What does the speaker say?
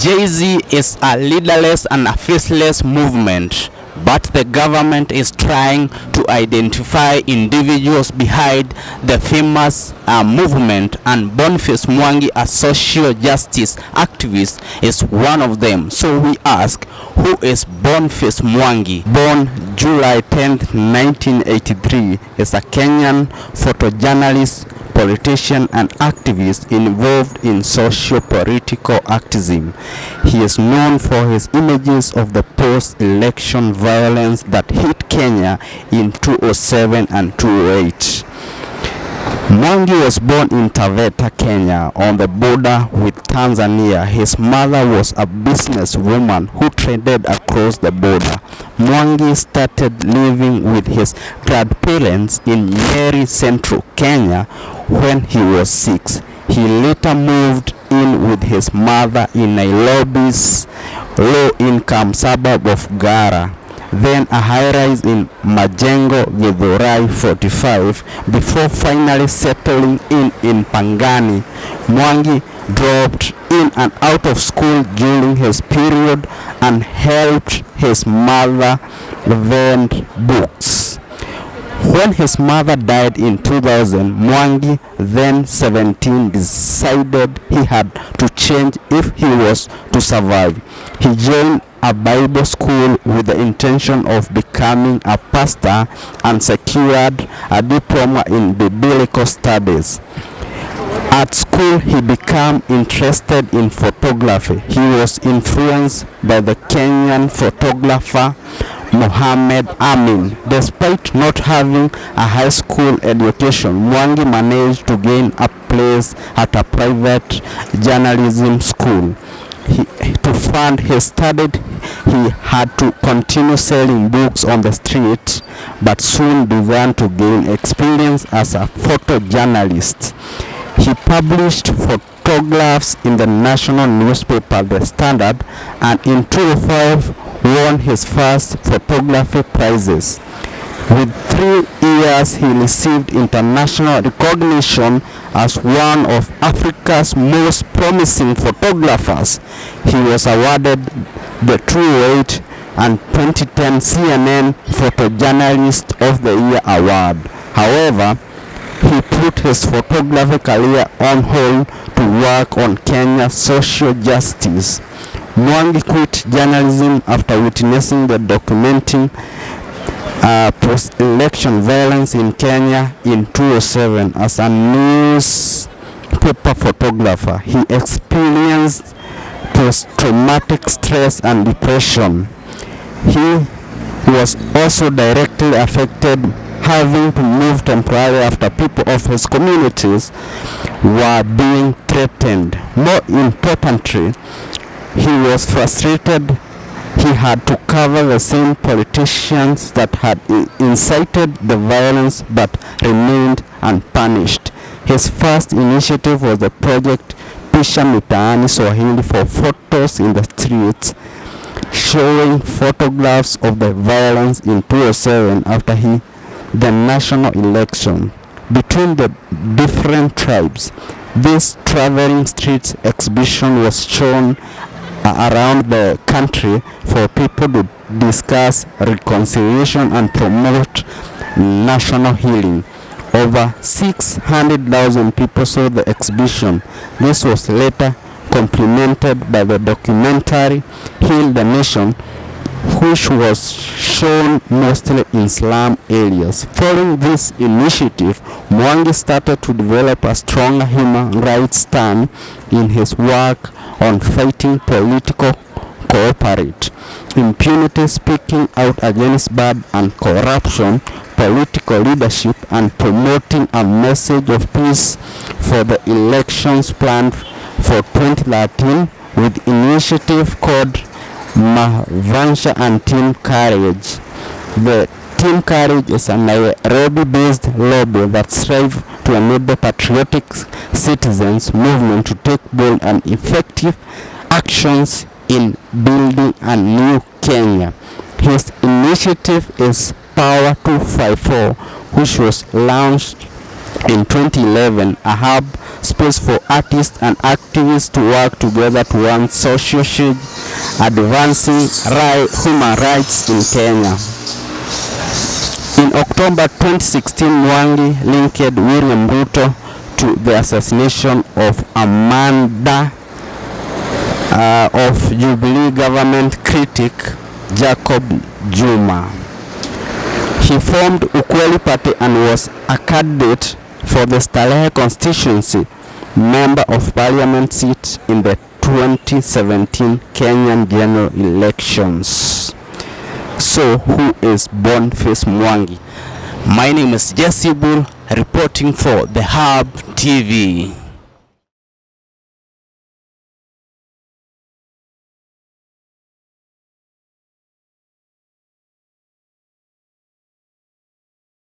Jay-Z is a leaderless and a faceless movement, but the government is trying to identify individuals behind the famous movement, and Boniface Mwangi, a social justice activist, is one of them. So we ask, who is Boniface Mwangi? Born July 10th, 1983, is a Kenyan photojournalist, politician and activist involved in socio-political activism. He is known for his images of the post-election violence that hit Kenya in 2007 and 2008. Mwangi was born in Taveta, Kenya, on the border with Tanzania. His mother was a businesswoman who traded across the border. Mwangi started living with his grandparents in Nyeri, Central Kenya, when he was 6. He later moved in with his mother in Nairobi's low-income suburb of Gara, then a high-rise in Majengo, Githurai 45, before finally settling in Pangani. Mwangi dropped in and out of school during his period and helped his mother vend books. When his mother died in 2000, Mwangi, then 17, decided he had to change if he was to survive. He joined a Bible school with the intention of becoming a pastor and secured a diploma in biblical studies. At school, he became interested in photography. He was influenced by the Kenyan photographer Mohammed Amin. Despite not having a high school education, Mwangi managed to gain a place at a private journalism school. To fund his studies, he had to continue selling books on the street, but soon began to gain experience as a photojournalist. He published photographs in the national newspaper The Standard, and in 2005 won his first photography prizes. With 3 years, he received international recognition as one of Africa's most promising photographers. He was awarded the 2008 and 2010 CNN Photojournalist of the Year award. However, he put his photography career on hold to work on Kenya's social justice. Mwangi quit journalism after witnessing the documenting post-election violence in Kenya in 2007. As a newspaper photographer, he experienced post-traumatic stress and depression. He was also directly affected, having to move temporarily after people of his communities were being threatened. More importantly, he was frustrated. He had to cover the same politicians that had incited the violence but remained unpunished. His first initiative was the project Pisha Mitaani Swahili for photos in the streets, showing photographs of the violence in 2007 after the national election between the different tribes. This traveling streets exhibition was shown around the country for people to discuss reconciliation and promote national healing. Over 600,000 people saw the exhibition. This was later complemented by the documentary Heal the Nation, which was shown mostly in slum areas. Following this initiative, Mwangi started to develop a stronger human rights stand in his work on fighting political cooperate, impunity, speaking out against bad and corruption, political leadership, and promoting a message of peace for the elections planned for 2013 with initiative called Mavansha and Team Courage. The Team Courage is a Nairobi-based lobby that strives to enable patriotic citizens movement to take bold and effective actions in building a new Kenya. His initiative is Power 254, which was launched in 2011, a hub space for artists and activists to work together towards social change, advancing human rights in Kenya. In October 2016, Mwangi linked William Ruto to the assassination of Amanda of Jubilee government critic Jacob Juma. He formed Ukweli Party and was a candidate for the Starehe constituency member of parliament seat in the 2017 Kenyan general elections. So who is Boniface Mwangi? My name is Jesse Bull, reporting for the Hub TV.